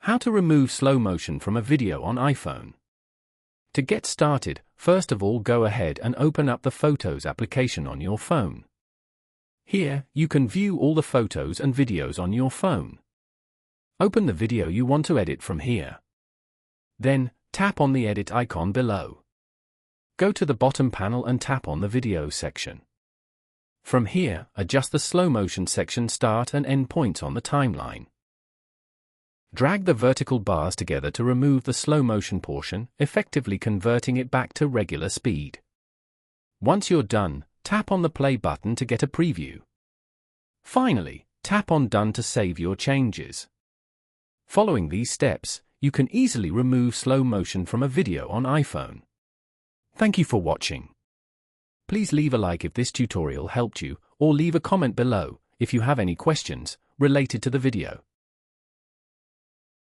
How to remove slow motion from a video on iPhone. To get started, first of all go ahead and open up the Photos application on your phone. Here, you can view all the photos and videos on your phone. Open the video you want to edit from here. Then, tap on the edit icon below. Go to the bottom panel and tap on the video section. From here, adjust the slow motion section start and end points on the timeline. Drag the vertical bars together to remove the slow motion portion, effectively converting it back to regular speed. Once you're done, tap on the play button to get a preview. Finally, tap on Done to save your changes. Following these steps, you can easily remove slow motion from a video on iPhone. Thank you for watching. Please leave a like if this tutorial helped you, or leave a comment below if you have any questions related to the video.